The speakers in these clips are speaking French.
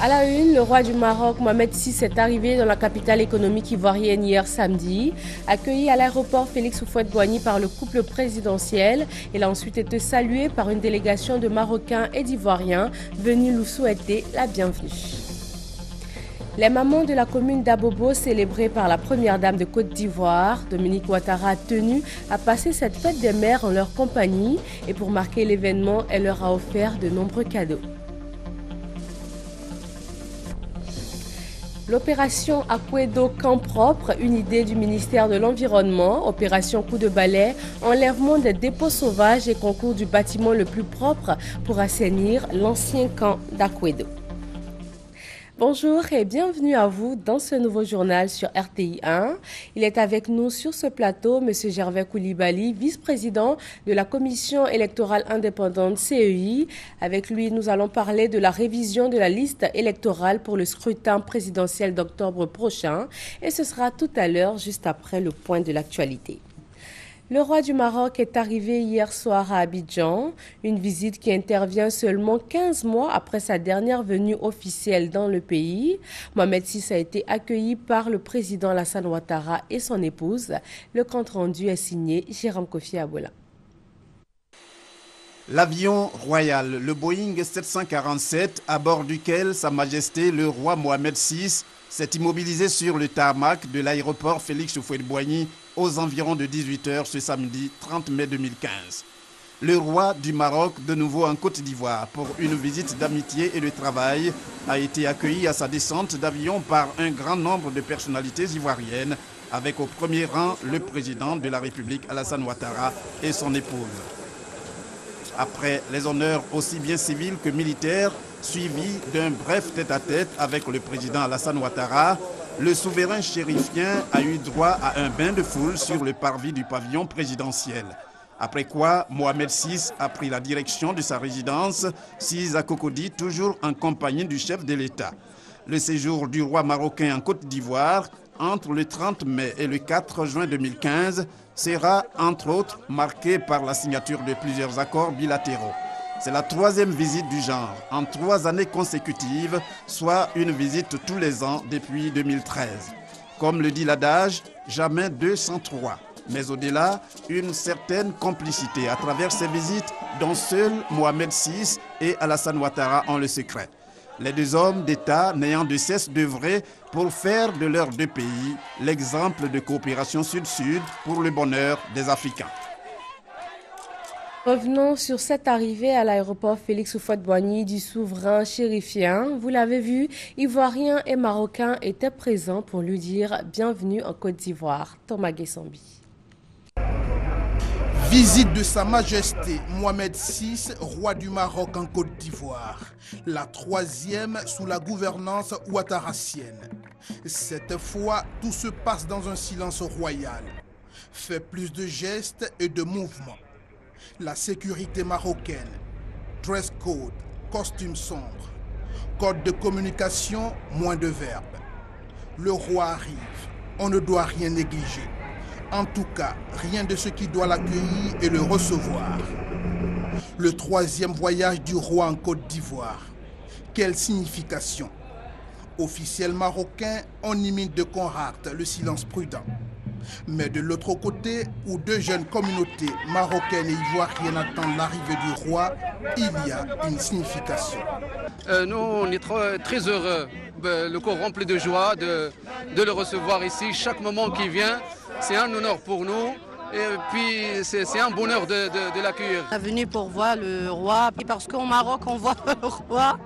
À la une, le roi du Maroc, Mohamed VI, est arrivé dans la capitale économique ivoirienne hier samedi. Accueilli à l'aéroport Félix Houphouët-Boigny par le couple présidentiel, il a ensuite été salué par une délégation de Marocains et d'Ivoiriens venus lui souhaiter la bienvenue. Les mamans de la commune d'Abobo, célébrées par la première dame de Côte d'Ivoire, Dominique Ouattara, a tenu à passer cette fête des mères en leur compagnie. Et pour marquer l'événement, elle leur a offert de nombreux cadeaux. L'opération Aquedo Camp Propre, une idée du ministère de l'Environnement, opération coup de balai, enlèvement des dépôts sauvages et concours du bâtiment le plus propre pour assainir l'ancien camp d'Aquedo. Bonjour et bienvenue à vous dans ce nouveau journal sur RTI 1. Il est avec nous sur ce plateau M. Gervais Koulibaly, vice-président de la Commission électorale indépendante CEI. Avec lui, nous allons parler de la révision de la liste électorale pour le scrutin présidentiel d'octobre prochain. Et ce sera tout à l'heure, juste après le point de l'actualité. Le roi du Maroc est arrivé hier soir à Abidjan, une visite qui intervient seulement 15 mois après sa dernière venue officielle dans le pays. Mohamed VI a été accueilli par le président Alassane Ouattara et son épouse. Le compte-rendu est signé Jérôme Kofi Aboula. L'avion royal, le Boeing 747, à bord duquel Sa Majesté le roi Mohamed VI s'est immobilisé sur le tarmac de l'aéroport Félix Houphouët-Boigny aux environs de 18h ce samedi 30 mai 2015. Le roi du Maroc, de nouveau en Côte d'Ivoire pour une visite d'amitié et de travail, a été accueilli à sa descente d'avion par un grand nombre de personnalités ivoiriennes, avec au premier rang le président de la République Alassane Ouattara et son épouse. Après les honneurs aussi bien civils que militaires, suivis d'un bref tête-à-tête avec le président Alassane Ouattara, le souverain chérifien a eu droit à un bain de foule sur le parvis du pavillon présidentiel. Après quoi, Mohamed VI a pris la direction de sa résidence, sise à Cocody, toujours en compagnie du chef de l'État. Le séjour du roi marocain en Côte d'Ivoire, entre le 30 mai et le 4 juin 2015, sera, entre autres, marqué par la signature de plusieurs accords bilatéraux. C'est la troisième visite du genre en 3 années consécutives, soit une visite tous les ans depuis 2013. Comme le dit l'adage, jamais 203. Mais au-delà, une certaine complicité à travers ces visites dont seuls Mohamed VI et Alassane Ouattara ont le secret. Les deux hommes d'État n'ayant de cesse d'œuvrer pour faire de leurs deux pays l'exemple de coopération sud-sud pour le bonheur des Africains. Revenons sur cette arrivée à l'aéroport Félix Houphouët-Boigny du souverain chérifien. Vous l'avez vu, Ivoiriens et Marocains étaient présents pour lui dire bienvenue en Côte d'Ivoire. Thomas Guessambi. Visite de Sa Majesté Mohamed VI, roi du Maroc en Côte d'Ivoire. La 3e sous la gouvernance ouattarassienne. Cette fois, tout se passe dans un silence royal. Fait plus de gestes et de mouvements. La sécurité marocaine, dress code, costume sombre, code de communication, moins de verbes. Le roi arrive, on ne doit rien négliger. En tout cas, rien de ce qui doit l'accueillir et le recevoir. Le 3e voyage du roi en Côte d'Ivoire. Quelle signification? Officiel marocain, on imite de Conrad le silence prudent. Mais de l'autre côté, où 2 jeunes communautés marocaines et ivoiriennes attendent l'arrivée du roi, il y a une signification. Nous, on est très heureux, le corps rempli de joie de le recevoir ici. Chaque moment qui vient, c'est un honneur pour nous. Et puis c'est un bonheur de l'accueillir. On est venu pour voir le roi, parce qu'au Maroc on voit le roi,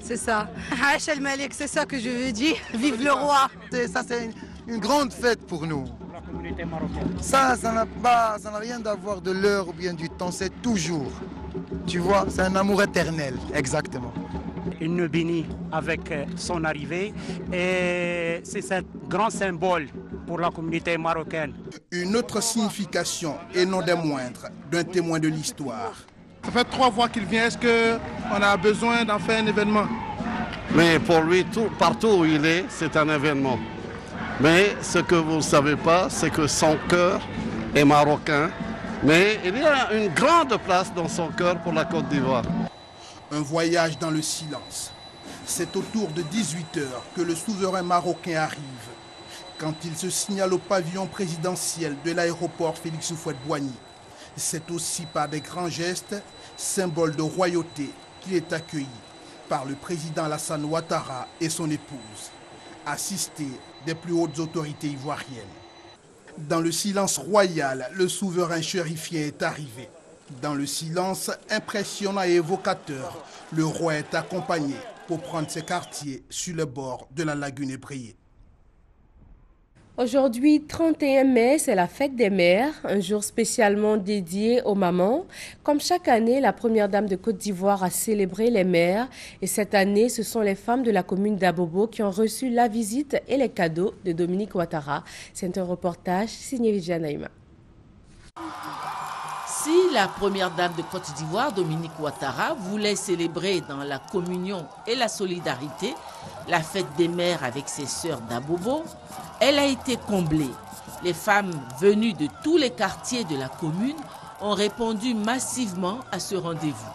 c'est ça. Haïch El Malik, c'est ça que je veux dire, vive le roi. Ça c'est une grande fête pour nous. La communauté marocaine. Ça n'a rien à voir de l'heure ou bien du temps, c'est toujours. Tu vois, c'est un amour éternel, exactement. Il nous bénit avec son arrivée et c'est un grand symbole pour la communauté marocaine. Une autre signification, et non des moindres, d'un témoin de l'histoire. Ça fait 3 fois qu'il vient, est-ce qu'on a besoin d'en faire un événement? Mais pour lui, partout où il est, c'est un événement. Mais ce que vous ne savez pas, c'est que son cœur est marocain. Mais il y a une grande place dans son cœur pour la Côte d'Ivoire. Un voyage dans le silence. C'est autour de 18 h que le souverain marocain arrive. Quand il se signale au pavillon présidentiel de l'aéroport Félix Houphouët-Boigny, c'est aussi par des grands gestes, symbole de royauté, qu'il est accueilli par le président Alassane Ouattara et son épouse, assisté des plus hautes autorités ivoiriennes. Dans le silence royal, le souverain chérifien est arrivé. Dans le silence impressionnant et évocateur, le roi est accompagné pour prendre ses quartiers sur le bord de la lagune ébrayée. Aujourd'hui, 31 mai, c'est la fête des mères, un jour spécialement dédié aux mamans. Comme chaque année, la première dame de Côte d'Ivoire a célébré les mères. Et cette année, ce sont les femmes de la commune d'Abobo qui ont reçu la visite et les cadeaux de Dominique Ouattara. C'est un reportage signé Viviane Naïma. Si la première dame de Côte d'Ivoire, Dominique Ouattara, voulait célébrer dans la communion et la solidarité la fête des mères avec ses sœurs d'Abobo, elle a été comblée. Les femmes venues de tous les quartiers de la commune ont répondu massivement à ce rendez-vous.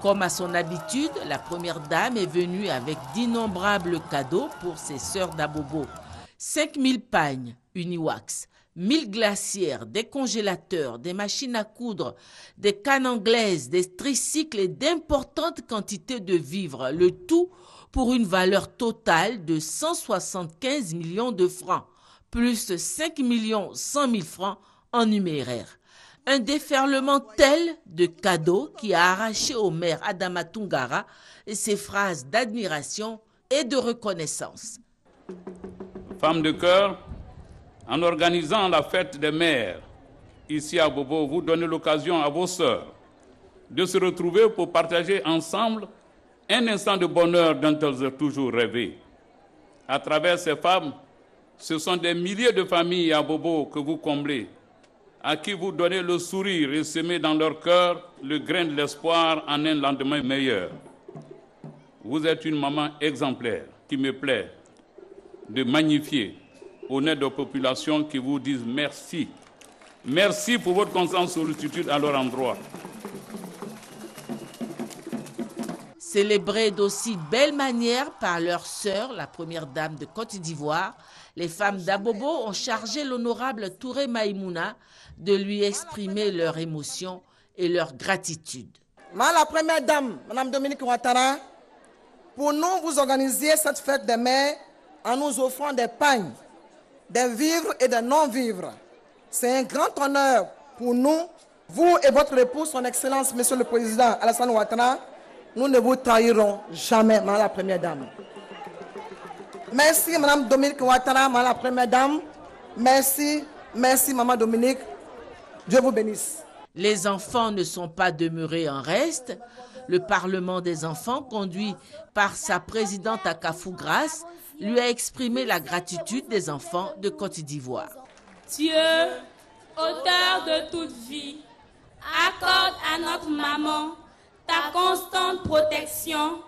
Comme à son habitude, la première dame est venue avec d'innombrables cadeaux pour ses sœurs d'Abobo. 5000 pagnes Uniwax, 1000 glacières, des congélateurs, des machines à coudre, des cannes anglaises, des tricycles et d'importantes quantités de vivres, le tout pour une valeur totale de 175 millions de francs, plus 5 100 000 francs en numéraire. Un déferlement tel de cadeaux qui a arraché au maire Adama Toungara ses phrases d'admiration et de reconnaissance. Femmes de cœur, en organisant la fête des mères ici à Bobo, vous donnez l'occasion à vos sœurs de se retrouver pour partager ensemble un instant de bonheur dont elles ont toujours rêvé. À travers ces femmes, ce sont des milliers de familles à Bobo que vous comblez, à qui vous donnez le sourire et semez dans leur cœur le grain de l'espoir en un lendemain meilleur. Vous êtes une maman exemplaire qui me plaît de magnifier au nez de populations qui vous disent merci. Merci pour votre constante sollicitude à leur endroit. Célébrées d'aussi belle manière par leur sœur, la première dame de Côte d'Ivoire, les femmes d'Abobo ont chargé l'honorable Touré Maïmouna de lui exprimer leur émotion et leur gratitude. La première dame, Mme Dominique Ouattara, pour nous, vous organisez cette fête des mères en nous offrant des pagnes, des vivres et des non-vivres. C'est un grand honneur pour nous, vous et votre époux, son Excellence, Monsieur le Président Alassane Ouattara. Nous ne vous trahirons jamais, Madame la Première Dame. Merci, Madame Dominique Ouattara, Madame la Première Dame. Merci, merci, Maman Dominique. Dieu vous bénisse. Les enfants ne sont pas demeurés en reste. Le Parlement des enfants, conduit par sa présidente Akafou Grace, lui a exprimé la gratitude des enfants de Côte d'Ivoire. Dieu, auteur de toute vie, accorde à notre maman ta constante protection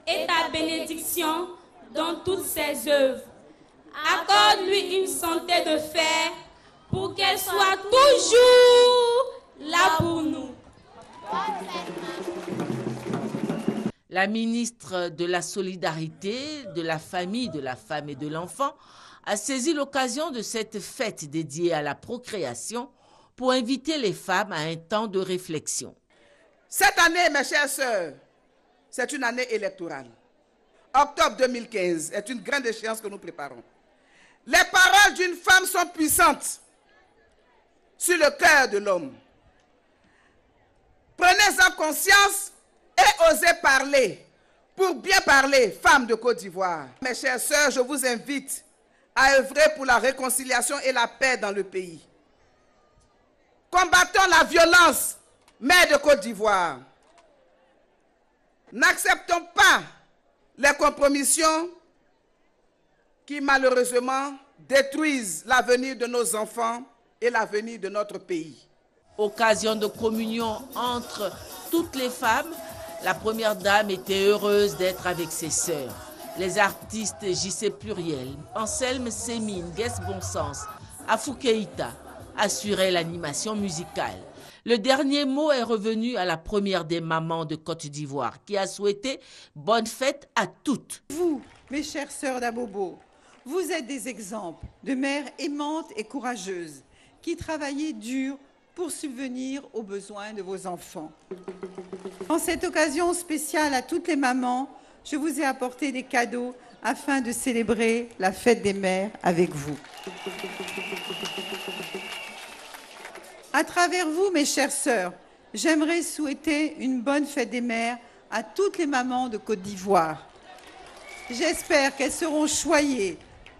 et ta bénédiction dans toutes ses œuvres. Accorde-lui une santé de fer pour qu'elle soit toujours là pour nous. La ministre de la Solidarité, de la Famille, de la Femme et de l'Enfant a saisi l'occasion de cette fête dédiée à la procréation pour inviter les femmes à un temps de réflexion. Cette année, mes chères sœurs, c'est une année électorale. Octobre 2015 est une grande échéance que nous préparons. Les paroles d'une femme sont puissantes sur le cœur de l'homme. Prenez-en conscience et osez parler. Pour bien parler, femmes de Côte d'Ivoire. Mes chères sœurs, je vous invite à œuvrer pour la réconciliation et la paix dans le pays. Combattons la violence, mères de Côte d'Ivoire. N'acceptons pas les compromissions qui malheureusement détruisent l'avenir de nos enfants et l'avenir de notre pays. Occasion de communion entre toutes les femmes, la première dame était heureuse d'être avec ses sœurs. Les artistes J.C. Pluriel, Anselme Sémine, Guess Bonsens, Afou Keïta assuraient l'animation musicale. Le dernier mot est revenu à la première des mamans de Côte d'Ivoire qui a souhaité bonne fête à toutes. Vous, mes chères sœurs d'Abobo, vous êtes des exemples de mères aimantes et courageuses qui travaillaient dur pour subvenir aux besoins de vos enfants. En cette occasion spéciale à toutes les mamans, je vous ai apporté des cadeaux afin de célébrer la fête des mères avec vous. À travers vous, mes chères sœurs, j'aimerais souhaiter une bonne fête des mères à toutes les mamans de Côte d'Ivoire. J'espère qu'elles seront choyées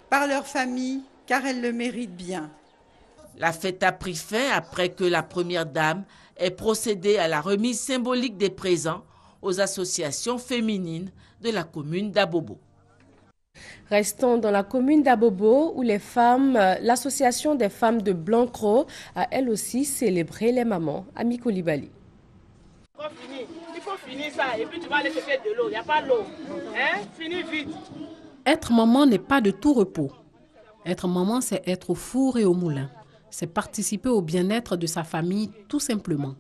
par leur famille, car elles le méritent bien. La fête a pris fin après que la première dame ait procédé à la remise symbolique des présents aux associations féminines de la commune d'Abobo. Restons dans la commune d'Abobo où l'association des femmes de Blancro a elle aussi célébré les mamans. Ami Koulibaly. Il faut finir ça et puis tu vas aller chercher de l'eau. Il n'y a pas l'eau. Finis vite. Être maman n'est pas de tout repos. Être maman, c'est être au four et au moulin. C'est participer au bien-être de sa famille, tout simplement.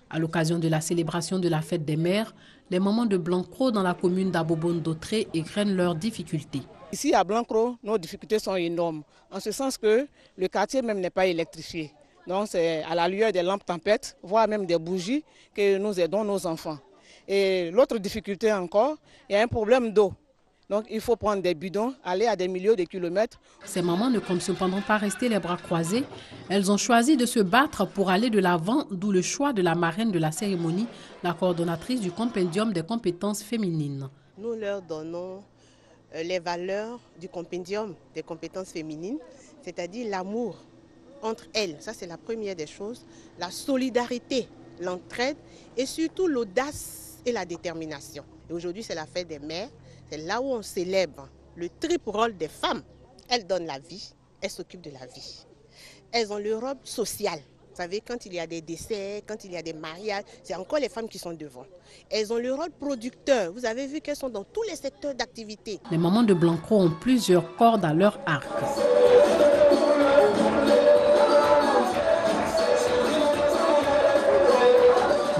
À l'occasion de la célébration de la fête des mères, les mamans de Blancro dans la commune d'Abobo-Ndotré égrènent leurs difficultés. Ici à Blancro, nos difficultés sont énormes, en ce sens que le quartier même n'est pas électrifié. Donc c'est à la lueur des lampes tempêtes, voire même des bougies, que nous aidons nos enfants. Et l'autre difficulté encore, il y a un problème d'eau. Donc il faut prendre des bidons, aller à des milliers de kilomètres. Ces mamans ne comptent cependant pas rester les bras croisés. Elles ont choisi de se battre pour aller de l'avant, d'où le choix de la marraine de la cérémonie, la coordonnatrice du compendium des compétences féminines. Nous leur donnons les valeurs du compendium des compétences féminines, c'est-à-dire l'amour entre elles. Ça, c'est la première des choses. La solidarité, l'entraide et surtout l'audace et la détermination. Et aujourd'hui, c'est la fête des mères. C'est là où on célèbre le triple rôle des femmes. Elles donnent la vie, elles s'occupent de la vie. Elles ont le rôle social. Vous savez, quand il y a des décès, quand il y a des mariages, c'est encore les femmes qui sont devant. Elles ont le rôle producteur. Vous avez vu qu'elles sont dans tous les secteurs d'activité. Les mamans de Blancro ont plusieurs cordes à leur arc.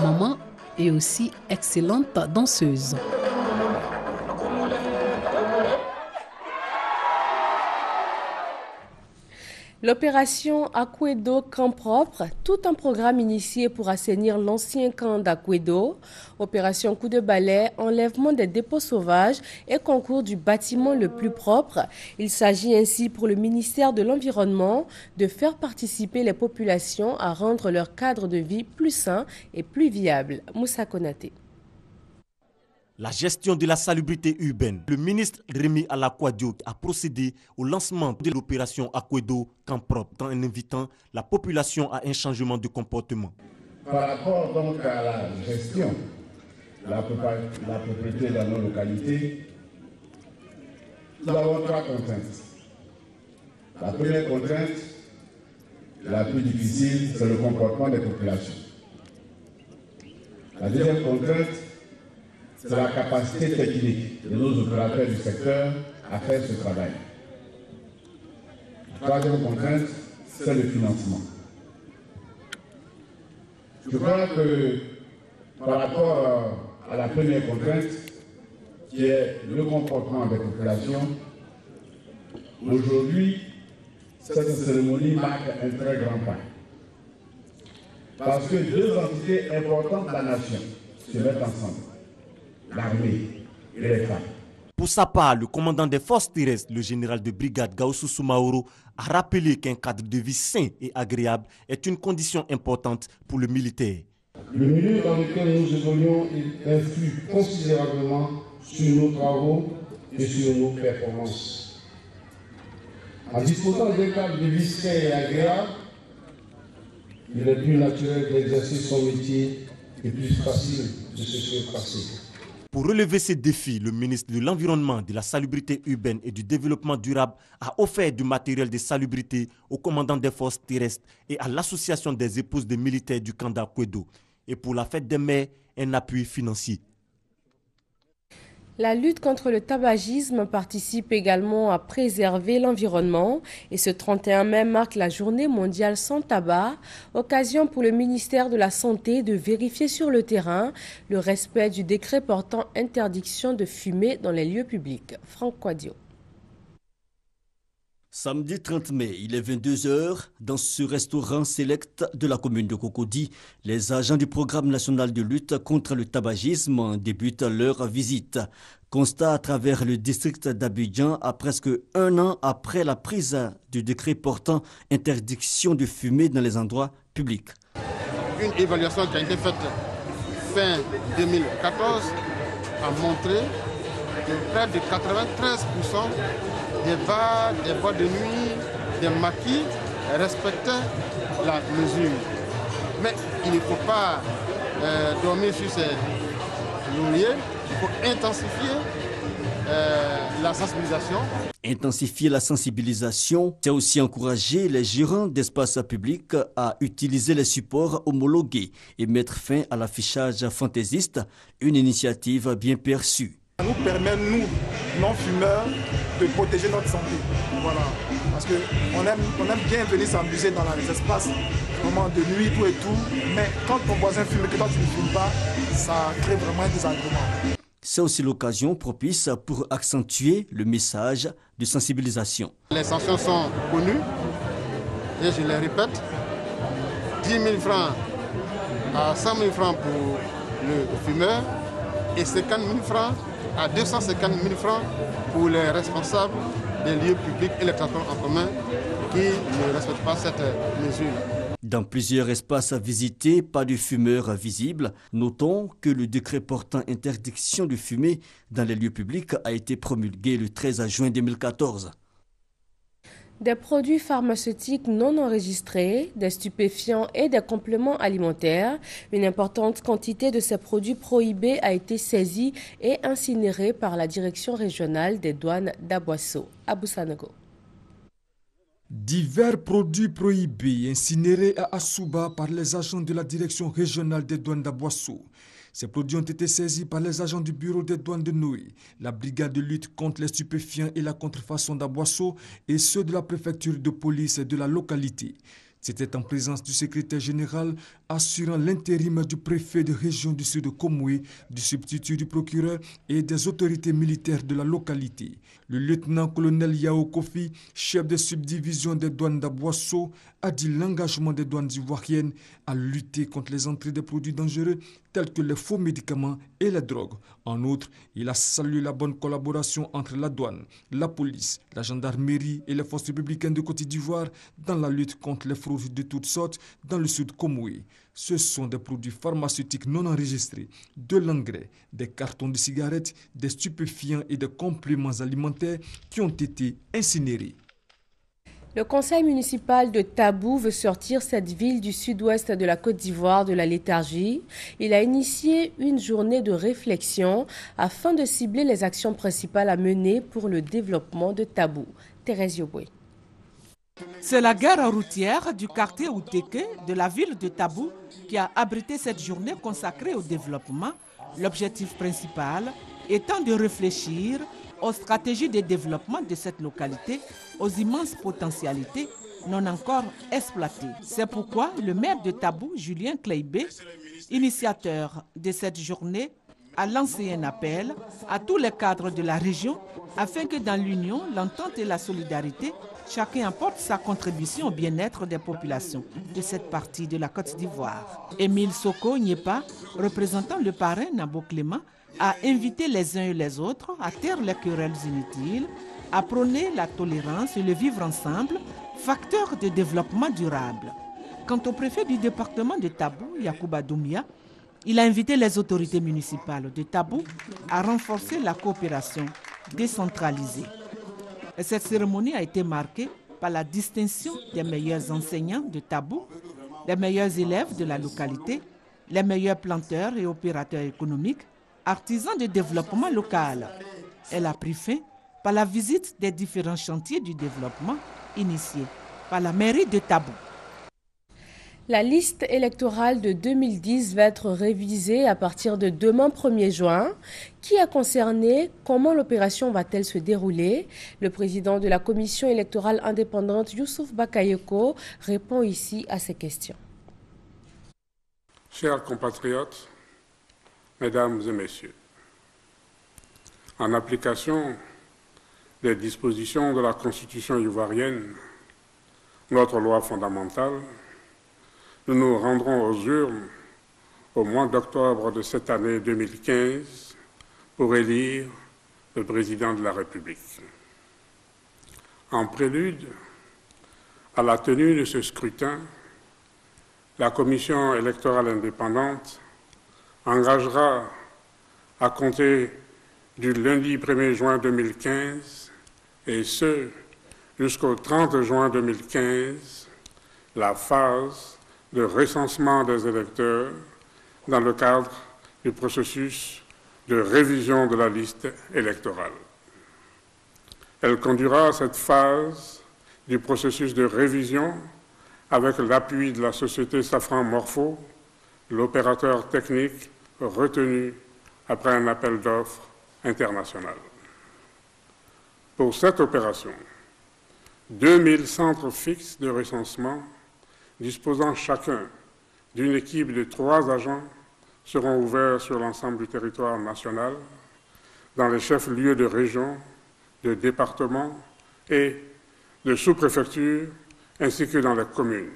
Maman est aussi excellente danseuse. L'opération Akwedo Camp Propre, tout un programme initié pour assainir l'ancien camp d'Akwedo. Opération Coup de balai, enlèvement des dépôts sauvages et concours du bâtiment le plus propre. Il s'agit ainsi pour le ministère de l'Environnement de faire participer les populations à rendre leur cadre de vie plus sain et plus viable. Moussa Konaté. La gestion de la salubrité urbaine. Le ministre Rémi Alakwadio a procédé au lancement de l'opération Akwedo Camp Propre en invitant la population à un changement de comportement. Par rapport donc à la gestion, la propriété dans nos localités, nous avons trois contraintes. La première contrainte, la plus difficile, c'est le comportement des populations. La deuxième contrainte, c'est la capacité technique de nos opérateurs du secteur à faire ce travail. La troisième contrainte, c'est le financement. Je crois que par rapport à la première contrainte, qui est le comportement des populations, aujourd'hui, cette cérémonie marque un très grand pas. Parce que deux entités importantes de la nation se mettent ensemble. L'armée et les femmes. Pour sa part, le commandant des forces terrestres, le général de brigade Gaoussou Soumaoro, a rappelé qu'un cadre de vie sain et agréable est une condition importante pour le militaire. Le milieu dans lequel nous évoluons influe considérablement sur nos travaux et sur nos performances. En disposant d'un cadre de vie sain et agréable, il est plus naturel d'exercer son métier et plus facile de se surpasser. Pour relever ces défis, le ministre de l'Environnement, de la Salubrité urbaine et du Développement durable a offert du matériel de salubrité au commandant des forces terrestres et à l'association des épouses des militaires du camp d'Akwedo. Et pour la fête des mères, un appui financier. La lutte contre le tabagisme participe également à préserver l'environnement et ce 31 mai marque la journée mondiale sans tabac, occasion pour le ministère de la Santé de vérifier sur le terrain le respect du décret portant interdiction de fumer dans les lieux publics. Franck Quadio. Samedi 30 mai, il est 22h. Dans ce restaurant select de la commune de Cocody, les agents du programme national de lutte contre le tabagisme débutent leur visite. Constat à travers le district d'Abidjan à presque un an après la prise du décret portant interdiction de fumer dans les endroits publics. Une évaluation qui a été faite fin 2014 a montré que près de 93% des bars, des boîtes de nuit, des maquis respectaient la mesure. Mais il ne faut pas dormir sur ses lauriers, il faut intensifier la sensibilisation. Intensifier la sensibilisation, c'est aussi encourager les gérants d'espaces publics à utiliser les supports homologués et mettre fin à l'affichage fantaisiste, une initiative bien perçue. Ça nous permet, nous, non-fumeurs, de protéger notre santé. Voilà. Parce qu'on aime bien venir s'amuser dans les espaces, vraiment de nuit, tout et tout. Mais quand ton voisin fume et que toi tu ne fumes pas, ça crée vraiment un désagrément. C'est aussi l'occasion propice pour accentuer le message de sensibilisation. Les sanctions sont connues, et je les répète, 10 000 francs à 100 000 francs pour le fumeur et 50 000 francs à 250 000 francs pour les responsables des lieux publics et les transports en commun qui ne respectent pas cette mesure. Dans plusieurs espaces à visiter, pas de fumeurs visibles. Notons que le décret portant interdiction de fumer dans les lieux publics a été promulgué le 13 juin 2014. Des produits pharmaceutiques non enregistrés, des stupéfiants et des compléments alimentaires. Une importante quantité de ces produits prohibés a été saisie et incinérée par la direction régionale des douanes d'Aboisseau. Abou Sanogo. Divers produits prohibés incinérés à Assouba par les agents de la direction régionale des douanes d'Aboisseau. Ces produits ont été saisis par les agents du bureau des douanes de Noé, la brigade de lutte contre les stupéfiants et la contrefaçon d'Aboisseau et ceux de la préfecture de police de la localité. C'était en présence du secrétaire général assurant l'intérim du préfet de région du sud de Komoué, du substitut du procureur et des autorités militaires de la localité. Le lieutenant-colonel Yao Kofi, chef de subdivision des douanes d'Aboisseau, a dit l'engagement des douanes ivoiriennes à lutter contre les entrées de produits dangereux tels que les faux médicaments et les drogues. En outre, il a salué la bonne collaboration entre la douane, la police, la gendarmerie et les forces républicaines de Côte d'Ivoire dans la lutte contre les fraudes de toutes sortes dans le sud Komoué. Ce sont des produits pharmaceutiques non enregistrés, de l'engrais, des cartons de cigarettes, des stupéfiants et des compléments alimentaires qui ont été incinérés. Le conseil municipal de Tabou veut sortir cette ville du sud-ouest de la Côte d'Ivoire de la léthargie. Il a initié une journée de réflexion afin de cibler les actions principales à mener pour le développement de Tabou. Thérèse Yoboué. C'est la gare routière du quartier Outeke de la ville de Tabou qui a abrité cette journée consacrée au développement. L'objectif principal étant de réfléchir aux stratégies de développement de cette localité, aux immenses potentialités non encore exploitées. C'est pourquoi le maire de Tabou, Julien Kleibé, initiateur de cette journée, a lancé un appel à tous les cadres de la région afin que dans l'union, l'entente et la solidarité, chacun apporte sa contribution au bien-être des populations de cette partie de la Côte d'Ivoire. Émile Soko Nyepa, représentant le parrain Nabo Clément, a invité les uns et les autres à taire les querelles inutiles, à prôner la tolérance et le vivre ensemble, facteur de développement durable. Quant au préfet du département de Tabou, Yacouba Doumia, il a invité les autorités municipales de Tabou à renforcer la coopération décentralisée. Et cette cérémonie a été marquée par la distinction des meilleurs enseignants de Tabou, les meilleurs élèves de la localité, les meilleurs planteurs et opérateurs économiques, artisans de développement local. Elle a pris fin par la visite des différents chantiers du développement initiés par la mairie de Tabou. La liste électorale de 2010 va être révisée à partir de demain 1er juin. Qui a concerné? Comment l'opération va-t-elle se dérouler? Le président de la commission électorale indépendante, Youssouf Bakayoko, répond ici à ces questions. Chers compatriotes, mesdames et messieurs, en application des dispositions de la Constitution ivoirienne, notre loi fondamentale, nous nous rendrons aux urnes au mois d'octobre de cette année 2015 pour élire le président de la République. En prélude à la tenue de ce scrutin, la Commission électorale indépendante engagera à compter du lundi 1er juin 2015 et ce jusqu'au 30 juin 2015 la phase de recensement des électeurs dans le cadre du processus de révision de la liste électorale. Elle conduira à cette phase du processus de révision avec l'appui de la société Safran Morpho, l'opérateur technique retenu après un appel d'offres international. Pour cette opération, 2000 centres fixes de recensement disposant chacun d'une équipe de 3 agents seront ouverts sur l'ensemble du territoire national, dans les chefs-lieux de région, de département et de sous-préfecture, ainsi que dans les communes.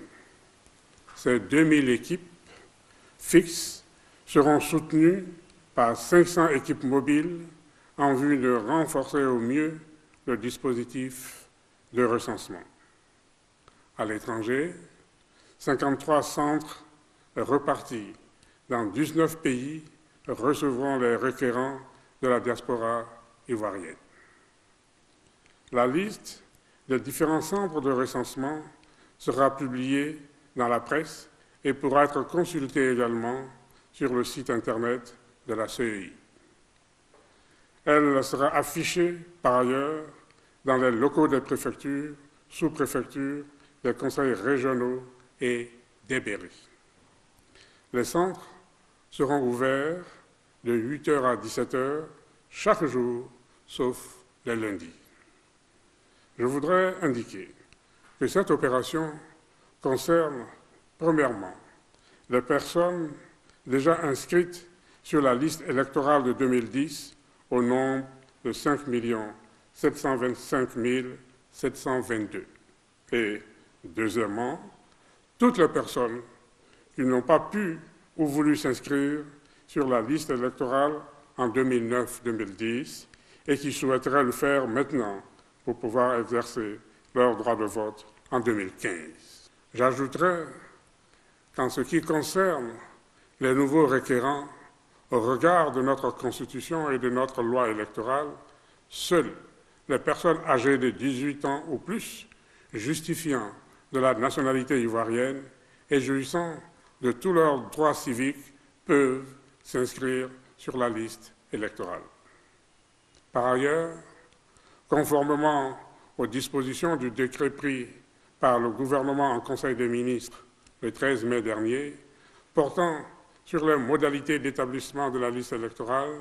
Ces 2000 équipes fixes seront soutenues par 500 équipes mobiles en vue de renforcer au mieux le dispositif de recensement. À l'étranger, 53 centres repartis dans 19 pays recevront les requérants de la diaspora ivoirienne. La liste des différents centres de recensement sera publiée dans la presse et pourra être consultée également sur le site Internet de la CEI. Elle sera affichée par ailleurs dans les locaux des préfectures, sous-préfectures, des conseils régionaux et des mairies. Les centres seront ouverts de 8h à 17h chaque jour, sauf les lundis. Je voudrais indiquer que cette opération concerne, premièrement, les personnes déjà inscrites sur la liste électorale de 2010 au nombre de 5 725 722. Et deuxièmement, toutes les personnes qui n'ont pas pu ou voulu s'inscrire sur la liste électorale en 2009-2010 et qui souhaiteraient le faire maintenant pour pouvoir exercer leur droit de vote en 2015. J'ajouterai qu'en ce qui concerne les nouveaux requérants, au regard de notre Constitution et de notre loi électorale, seules les personnes âgées de 18 ans ou plus, justifiant de la nationalité ivoirienne et jouissant de tous leurs droits civiques, peuvent s'inscrire sur la liste électorale. Par ailleurs, conformément aux dispositions du décret pris par le gouvernement en Conseil des ministres le 13 mai dernier, portant sur les modalités d'établissement de la liste électorale,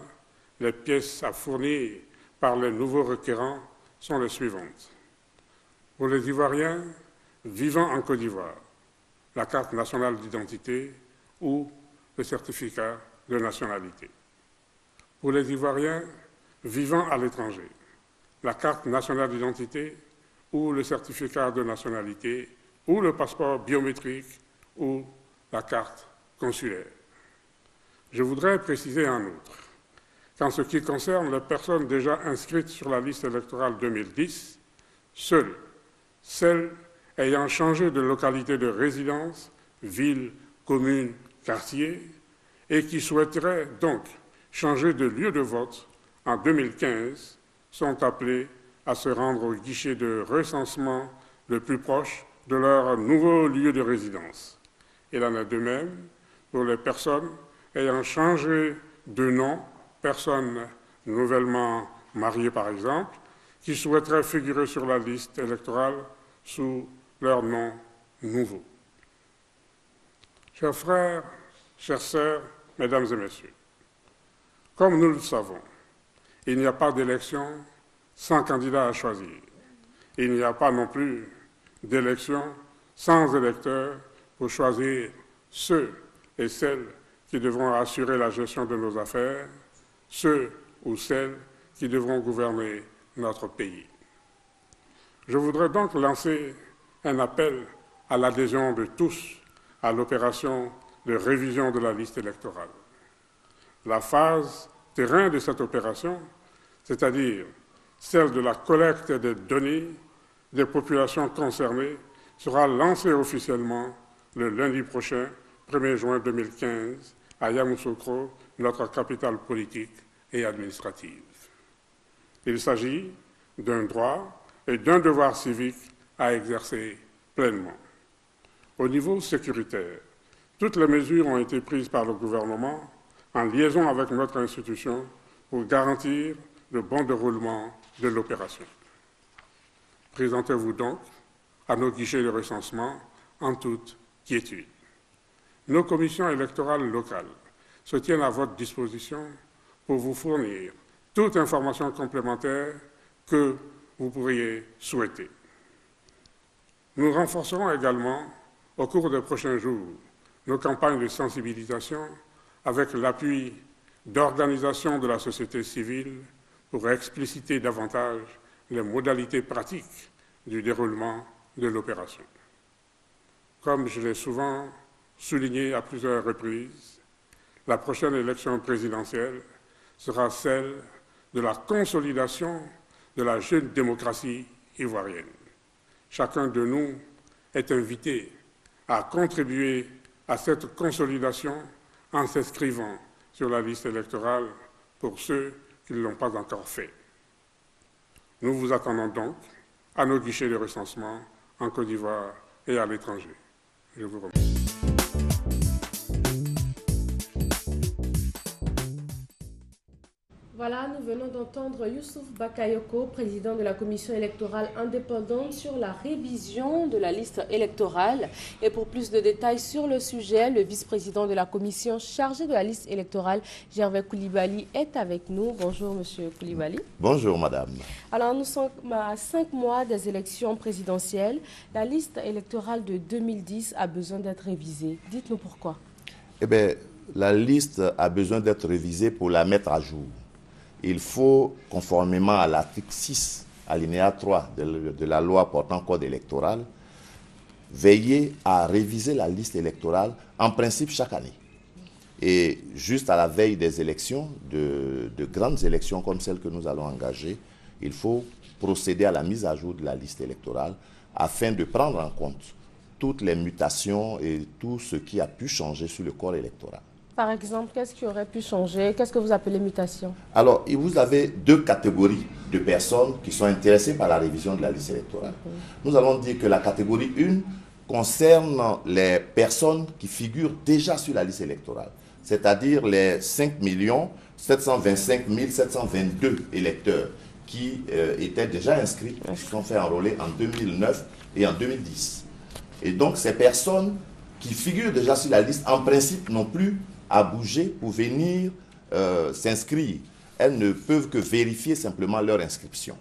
les pièces à fournir par les nouveaux requérants sont les suivantes. Pour les Ivoiriens vivant en Côte d'Ivoire, la carte nationale d'identité ou le certificat de nationalité. Pour les Ivoiriens vivant à l'étranger, la carte nationale d'identité ou le certificat de nationalité ou le passeport biométrique ou la carte consulaire. Je voudrais préciser en outre qu'en ce qui concerne les personnes déjà inscrites sur la liste électorale 2010, seules celles ayant changé de localité de résidence, ville, commune, quartier, et qui souhaiteraient donc changer de lieu de vote en 2015, sont appelées à se rendre au guichet de recensement le plus proche de leur nouveau lieu de résidence. Il en est de même pour les personnes ayant changé de nom, personnes nouvellement mariées par exemple, qui souhaiteraient figurer sur la liste électorale sous leur nom nouveau. Chers frères, chères sœurs, mesdames et messieurs, comme nous le savons, il n'y a pas d'élection sans candidat à choisir. Il n'y a pas non plus d'élection sans électeurs pour choisir ceux et celles qui devront assurer la gestion de nos affaires, ceux ou celles qui devront gouverner notre pays. Je voudrais donc lancer un appel à l'adhésion de tous à l'opération de révision de la liste électorale. La phase terrain de cette opération, c'est-à-dire celle de la collecte des données des populations concernées, sera lancée officiellement le lundi prochain, 1er juin 2015, à Yamoussoukro, notre capitale politique et administrative. Il s'agit d'un droit et d'un devoir civique à exercer pleinement. Au niveau sécuritaire, toutes les mesures ont été prises par le gouvernement en liaison avec notre institution pour garantir le bon déroulement de l'opération. Présentez-vous donc à nos guichets de recensement en toute quiétude. Nos commissions électorales locales se tiennent à votre disposition pour vous fournir toute information complémentaire que vous pourriez souhaiter. Nous renforcerons également, au cours des prochains jours, nos campagnes de sensibilisation avec l'appui d'organisations de la société civile pour expliciter davantage les modalités pratiques du déroulement de l'opération. Comme je l'ai souvent souligné à plusieurs reprises, la prochaine élection présidentielle sera celle de la consolidation de la jeune démocratie ivoirienne. Chacun de nous est invité à contribuer à cette consolidation en s'inscrivant sur la liste électorale pour ceux qui ne l'ont pas encore fait. Nous vous attendons donc à nos guichets de recensement en Côte d'Ivoire et à l'étranger. Je vous remercie. Voilà, nous venons d'entendre Youssouf Bakayoko, président de la commission électorale indépendante, sur la révision de la liste électorale. Et pour plus de détails sur le sujet, le vice-président de la commission chargé de la liste électorale, Gervais Koulibaly, est avec nous. Bonjour, monsieur Koulibaly. Bonjour, madame. Alors, nous sommes à 5 mois des élections présidentielles. La liste électorale de 2010 a besoin d'être révisée. Dites-nous pourquoi. Eh bien, la liste a besoin d'être révisée pour la mettre à jour. Il faut, conformément à l'article 6, alinéa 3 de la loi portant code électoral, veiller à réviser la liste électorale en principe chaque année. Et juste à la veille des élections, de grandes élections comme celles que nous allons engager, il faut procéder à la mise à jour de la liste électorale afin de prendre en compte toutes les mutations et tout ce qui a pu changer sur le corps électoral. Par exemple, qu'est-ce qui aurait pu changer? Qu'est-ce que vous appelez mutation? Alors, vous avez deux catégories de personnes qui sont intéressées par la révision de la liste électorale. Nous allons dire que la catégorie 1 concerne les personnes qui figurent déjà sur la liste électorale, c'est-à-dire les 5 725 722 électeurs qui étaient déjà inscrits, qui se sont fait enrôler en 2009 et en 2010. Et donc, ces personnes qui figurent déjà sur la liste, en principe, n'ont plus à bouger pour venir s'inscrire. Elles ne peuvent que vérifier simplement leur inscription.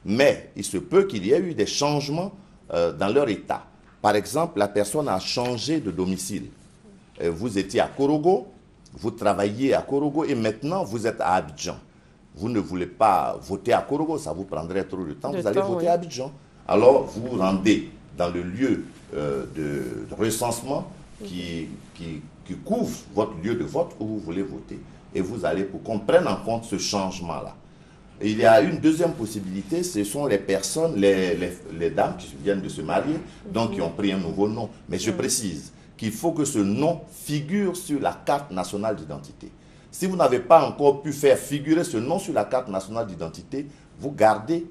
Mais il se peut qu'il y ait eu des changements dans leur état. Par exemple, la personne a changé de domicile. Vous étiez à Korogo, vous travailliez à Korogo et maintenant vous êtes à Abidjan. Vous ne voulez pas voter à Korogo, ça vous prendrait trop de temps, vous allez voter à Abidjan. Alors vous vous rendez dans le lieu de recensement qui couvre votre lieu de vote où vous voulez voter. Et vous allez pour qu'on prenne en compte ce changement-là. Il y a une deuxième possibilité, ce sont les personnes, les dames qui viennent de se marier, donc qui ont pris un nouveau nom. Mais je précise qu'il faut que ce nom figure sur la carte nationale d'identité. Si vous n'avez pas encore pu faire figurer ce nom sur la carte nationale d'identité, vous gardez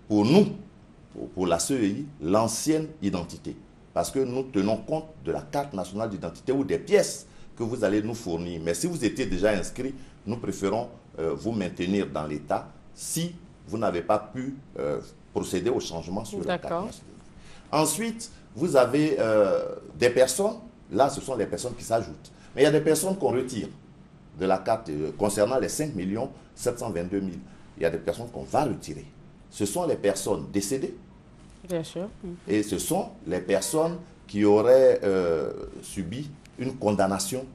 pour nous, pour la CEI, l'ancienne identité. Parce que nous tenons compte de la carte nationale d'identité ou des pièces que vous allez nous fournir. Mais si vous étiez déjà inscrit, nous préférons vous maintenir dans l'état si vous n'avez pas pu procéder au changement sur la carte nationale. Ensuite, vous avez des personnes Là, ce sont les personnes qui s'ajoutent. Mais il y a des personnes qu'on retire de la carte concernant les 5 722 000. Il y a des personnes qu'on va retirer. Ce sont les personnes décédées. Bien sûr. Et ce sont les personnes qui auraient subi une condamnation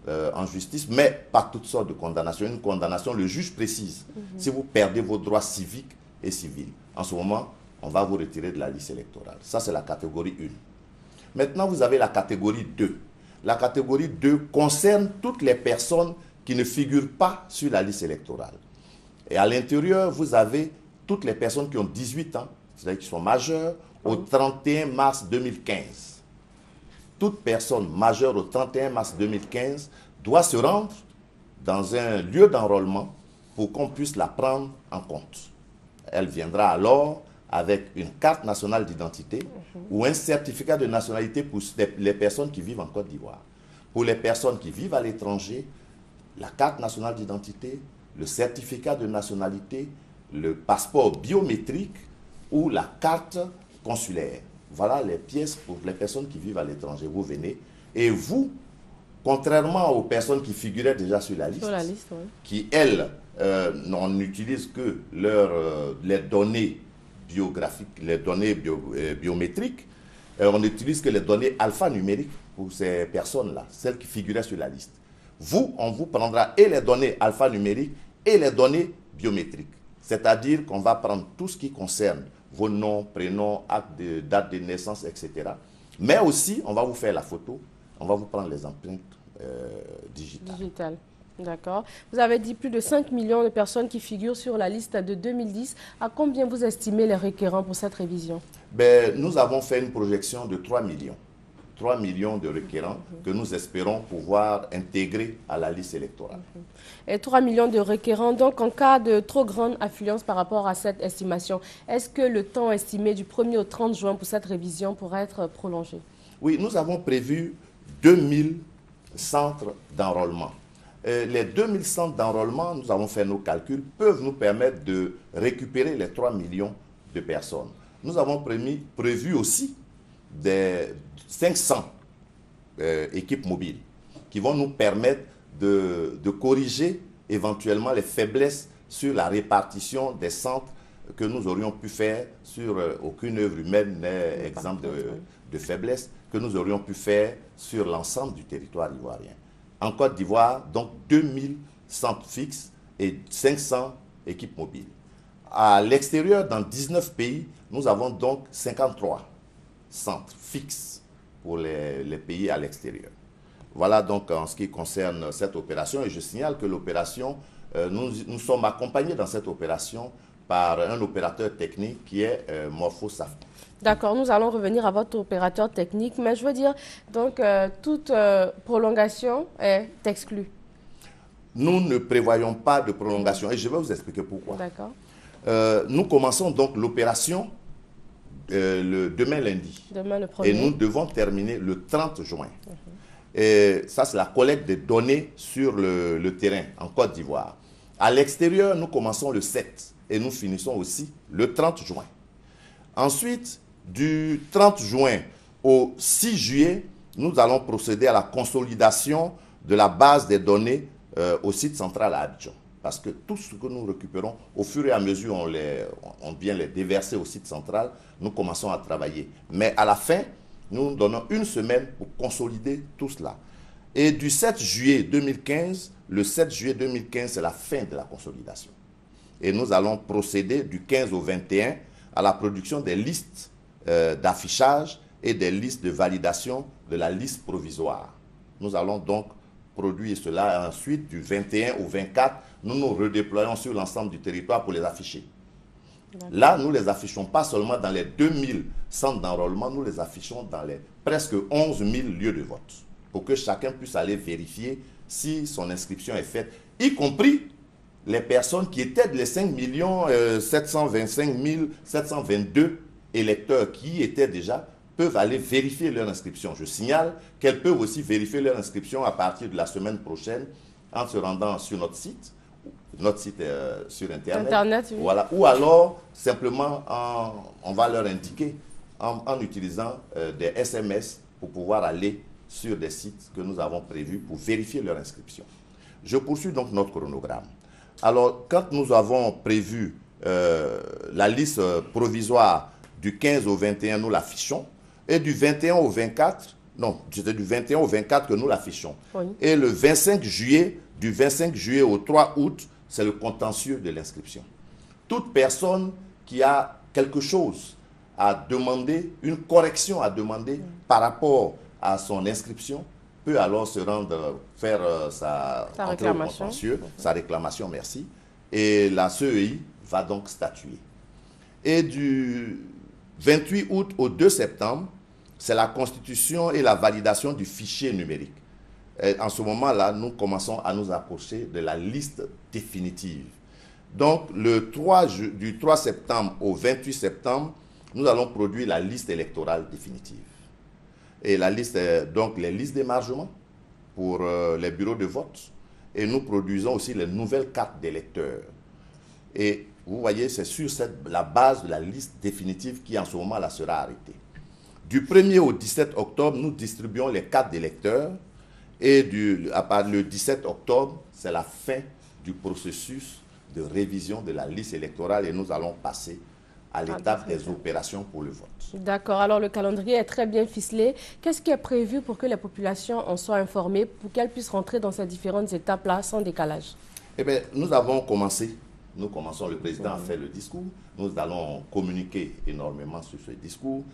en justice, mais pas toutes sortes de condamnations. Une condamnation, le juge précise. Si vous perdez vos droits civiques et civils, en ce moment, on va vous retirer de la liste électorale. Ça, c'est la catégorie 1. Maintenant, vous avez la catégorie 2. La catégorie 2 concerne toutes les personnes qui ne figurent pas sur la liste électorale. Et à l'intérieur, vous avez toutes les personnes qui ont 18 ans, c'est-à-dire qui sont majeures, au 31 mars 2015. Toute personne majeure au 31 mars 2015 doit se rendre dans un lieu d'enrôlement pour qu'on puisse la prendre en compte. Elle viendra alors avec une carte nationale d'identité ou un certificat de nationalité pour les personnes qui vivent en Côte d'Ivoire. Pour les personnes qui vivent à l'étranger, la carte nationale d'identité, le certificat de nationalité, le passeport biométrique ou la carte consulaire. Voilà les pièces pour les personnes qui vivent à l'étranger. Vous venez et vous, contrairement aux personnes qui figuraient déjà sur la liste, oui, qui, elles, n'utilisent que les données biographiques, les données biométriques, on n'utilise que les données alphanumériques pour ces personnes-là, celles qui figuraient sur la liste. Vous, on vous prendra et les données alphanumériques et les données biométriques. C'est-à-dire qu'on va prendre tout ce qui concerne vos noms, prénoms, date de naissance, etc. Mais aussi, on va vous faire la photo, on va vous prendre les empreintes digitales. D'accord. Vous avez dit plus de 5 millions de personnes qui figurent sur la liste de 2010. À combien vous estimez les requérants pour cette révision? Nous avons fait une projection de 3 millions. 3 millions de requérants que nous espérons pouvoir intégrer à la liste électorale. Et 3 millions de requérants, donc en cas de trop grande affluence par rapport à cette estimation, est-ce que le temps estimé du 1er au 30 juin pour cette révision pourrait être prolongé? Oui, nous avons prévu 2000 centres d'enrôlement. Les 2000 centres d'enrôlement, nous avons fait nos calculs, peuvent nous permettre de récupérer les 3 millions de personnes. Nous avons prévu aussi des 500 équipes mobiles qui vont nous permettre de corriger éventuellement les faiblesses sur la répartition des centres que nous aurions pu faire sur aucune œuvre humaine n'est exemple de faiblesse que nous aurions pu faire sur l'ensemble du territoire ivoirien. En Côte d'Ivoire, donc 2000 centres fixes et 500 équipes mobiles. À l'extérieur, dans 19 pays, nous avons donc 53 centres fixes pour les pays à l'extérieur. Voilà donc en ce qui concerne cette opération. Et je signale que l'opération, nous sommes accompagnés dans cette opération par un opérateur technique qui est Morphosaf. D'accord, nous allons revenir à votre opérateur technique, mais je veux dire, donc, toute prolongation est exclue. Nous ne prévoyons pas de prolongation et je vais vous expliquer pourquoi. D'accord. Nous commençons donc l'opération demain lundi. Demain le 1er. Et nous devons terminer le 30 juin. Et ça, c'est la collecte des données sur le terrain en Côte d'Ivoire. À l'extérieur, nous commençons le 7 et nous finissons aussi le 30 juin. Ensuite, du 30 juin au 6 juillet, nous allons procéder à la consolidation de la base des données au site central à Abidjan. Parce que tout ce que nous récupérons, au fur et à mesure, on vient les déverser au site central, nous commençons à travailler. Mais à la fin, nous donnons une semaine pour consolider tout cela. Et du 7 juillet 2015, le 7 juillet 2015, c'est la fin de la consolidation. Et nous allons procéder du 15 au 21 à la production des listes d'affichage et des listes de validation de la liste provisoire. Nous allons donc produire cela ensuite du 21 au 24. Nous nous redéployons sur l'ensemble du territoire pour les afficher. Là, nous ne les affichons pas seulement dans les 2000 centres d'enrôlement, nous les affichons dans les presque 11 000 lieux de vote pour que chacun puisse aller vérifier si son inscription est faite, y compris les personnes qui étaient les 5 725 722 électeurs qui étaient déjà, peuvent aller vérifier leur inscription. Je signale qu'elles peuvent aussi vérifier leur inscription à partir de la semaine prochaine en se rendant sur notre site sur Internet. Oui. Voilà. Ou alors, simplement, on va leur indiquer en utilisant des SMS pour pouvoir aller sur des sites que nous avons prévus pour vérifier leur inscription. Je poursuis donc notre chronogramme. Alors, quand nous avons prévu la liste provisoire du 15 au 21, nous l'affichons, et du 21 au 24, non, c'était du 21 au 24 que nous l'affichons. Oui. Et le 25 juillet, du 25 juillet au 3 août, c'est le contentieux de l'inscription. Toute personne qui a quelque chose à demander, une correction à demander par rapport à son inscription, peut alors se rendre, faire sa réclamation. Sa réclamation, merci. Et la CEI va donc statuer. Et du 28 août au 2 septembre, c'est la constitution et la validation du fichier numérique. Et en ce moment-là, nous commençons à nous approcher de la liste définitive. Donc, du 3 septembre au 28 septembre, nous allons produire la liste électorale définitive. Et la liste, donc les listes d'émargement pour les bureaux de vote. Et nous produisons aussi les nouvelles cartes d'électeurs. Et vous voyez, c'est sur la base de la liste définitive qui en ce moment-là sera arrêtée. Du 1er au 17 octobre, nous distribuons les cartes d'électeurs. Et à part le 17 octobre, c'est la fin du processus de révision de la liste électorale et nous allons passer à l'étape des opérations pour le vote. D'accord. Alors, le calendrier est très bien ficelé. Qu'est-ce qui est prévu pour que les populations en soient informées, pour qu'elles puissent rentrer dans ces différentes étapes-là sans décalage? Eh bien, nous avons commencé. Nous commençons, le président a fait le discours. Nous allons communiquer énormément sur ce discours.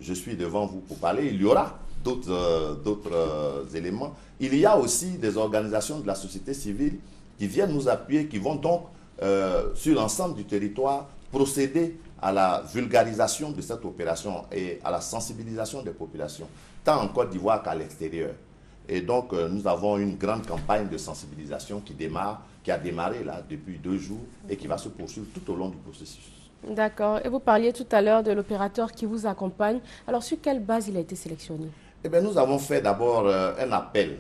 Je suis devant vous pour parler. Il y aura d'autres éléments. Il y a aussi des organisations de la société civile qui viennent nous appuyer, qui vont donc, sur l'ensemble du territoire, procéder à la vulgarisation de cette opération et à la sensibilisation des populations, tant en Côte d'Ivoire qu'à l'extérieur. Et donc, nous avons une grande campagne de sensibilisation qui a démarré là depuis 2 jours et qui va se poursuivre tout au long du processus. D'accord. Et vous parliez tout à l'heure de l'opérateur qui vous accompagne. Alors, sur quelle base il a été sélectionné? Eh bien, nous avons fait d'abord un appel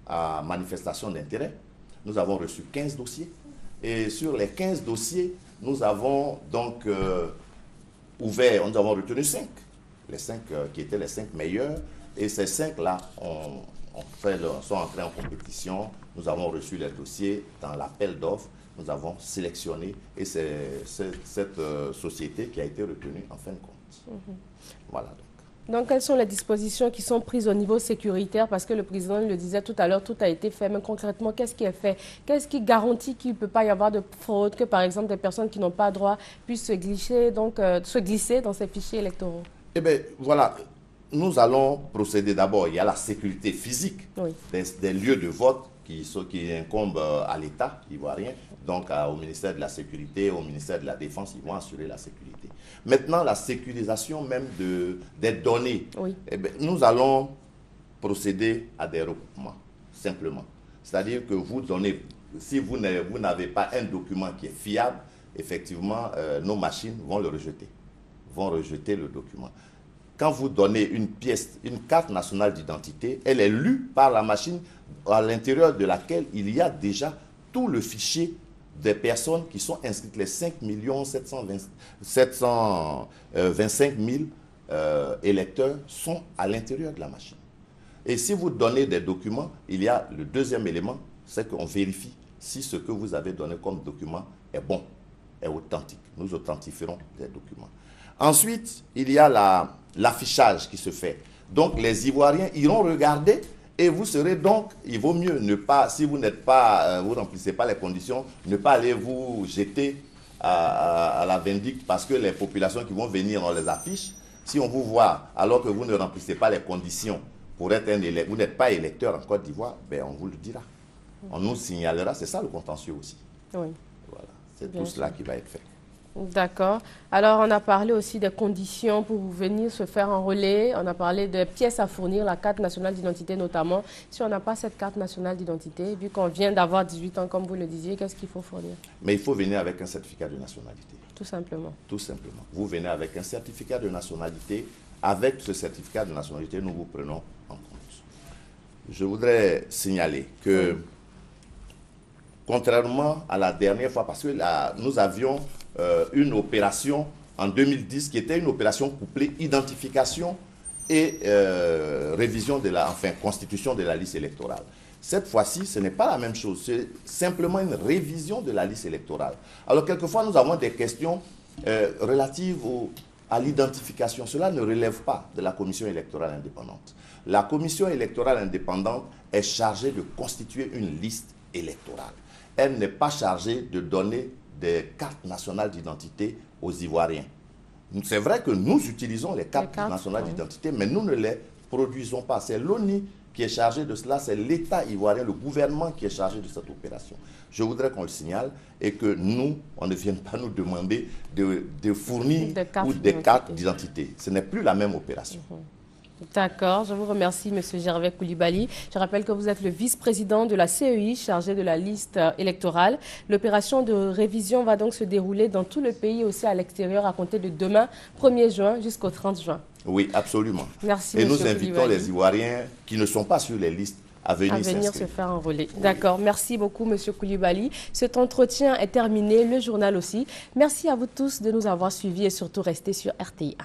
à manifestation d'intérêt. Nous avons reçu 15 dossiers. Et sur les 15 dossiers, nous avons donc ouvert, nous avons retenu 5. Les 5 qui étaient les 5 meilleurs. Et ces 5-là sont entrés en compétition. Nous avons reçu les dossiers dans l'appel d'offres. Nous avons sélectionné et c'est cette société qui a été retenue en fin de compte. Voilà donc. Donc, quelles sont les dispositions qui sont prises au niveau sécuritaire? Parce que le président le disait tout à l'heure, tout a été fait. Mais concrètement, qu'est-ce qui est fait? Qu'est-ce qui garantit qu'il ne peut pas y avoir de fraude, que par exemple des personnes qui n'ont pas droit puissent se glisser dans ces fichiers électoraux? Eh bien, voilà. Nous allons procéder d'abord. Il y a la sécurité physique des lieux de vote qui incombent à l'État ivoirien, donc au ministère de la Sécurité, au ministère de la Défense, ils vont assurer la sécurité. Maintenant, la sécurisation même des données, eh bien, nous allons procéder à des recoupements, simplement. C'est-à-dire que vous donnez, si vous n'avez pas un document qui est fiable, effectivement, nos machines vont le rejeter, vont rejeter le document. Quand vous donnez une pièce, une carte nationale d'identité, elle est lue par la machine à l'intérieur de laquelle il y a déjà tout le fichier des personnes qui sont inscrites. Les 5 725 000 électeurs sont à l'intérieur de la machine. Et si vous donnez des documents, il y a le deuxième élément, c'est qu'on vérifie si ce que vous avez donné comme document est bon, est authentique. Nous authentifierons des documents. Ensuite, il y a l'affichage qui se fait. Donc, les Ivoiriens iront regarder et vous serez donc, il vaut mieux ne pas, si vous n'êtes pas, vous remplissez pas les conditions, ne pas aller vous jeter à la vindicte parce que les populations qui vont venir, on les affiche. Si on vous voit alors que vous ne remplissez pas les conditions pour être un électeur, vous n'êtes pas électeur en Côte d'Ivoire, ben on vous le dira. On nous signalera, c'est ça le contentieux aussi. Oui. Voilà, c'est tout cela qui va être fait. D'accord. Alors, on a parlé aussi des conditions pour venir se faire enrôler. On a parlé des pièces à fournir, la carte nationale d'identité notamment. Si on n'a pas cette carte nationale d'identité, vu qu'on vient d'avoir 18 ans, comme vous le disiez, qu'est-ce qu'il faut fournir? Mais il faut venir avec un certificat de nationalité. Tout simplement. Tout simplement. Vous venez avec un certificat de nationalité. Avec ce certificat de nationalité, nous vous prenons en compte. Je voudrais signaler que, contrairement à la dernière fois, parce que nous avions une opération en 2010 qui était une opération couplée identification et révision de constitution de la liste électorale. Cette fois-ci, ce n'est pas la même chose, c'est simplement une révision de la liste électorale. Alors, quelquefois, nous avons des questions relatives à l'identification. Cela ne relève pas de la commission électorale indépendante. La commission électorale indépendante est chargée de constituer une liste électorale. Elle n'est pas chargée de donner des cartes nationales d'identité aux Ivoiriens. C'est vrai que nous utilisons les cartes nationales d'identité, mais nous ne les produisons pas. C'est l'ONU qui est chargé de cela, c'est l'État ivoirien, le gouvernement qui est chargé de cette opération. Je voudrais qu'on le signale et que nous, on ne vienne pas nous demander de fournir des cartes d'identité. Ce n'est plus la même opération. D'accord, je vous remercie, M. Gervais Koulibaly. Je rappelle que vous êtes le vice-président de la CEI, chargé de la liste électorale. L'opération de révision va donc se dérouler dans tout le pays, aussi à l'extérieur, à compter de demain, 1er juin, jusqu'au 30 juin. Oui, absolument. Merci, et M. nous invitons les Ivoiriens qui ne sont pas sur les listes à venir se faire enrôler. D'accord, merci beaucoup, M. Koulibaly. Cet entretien est terminé, le journal aussi. Merci à vous tous de nous avoir suivis et surtout restez sur RTI1.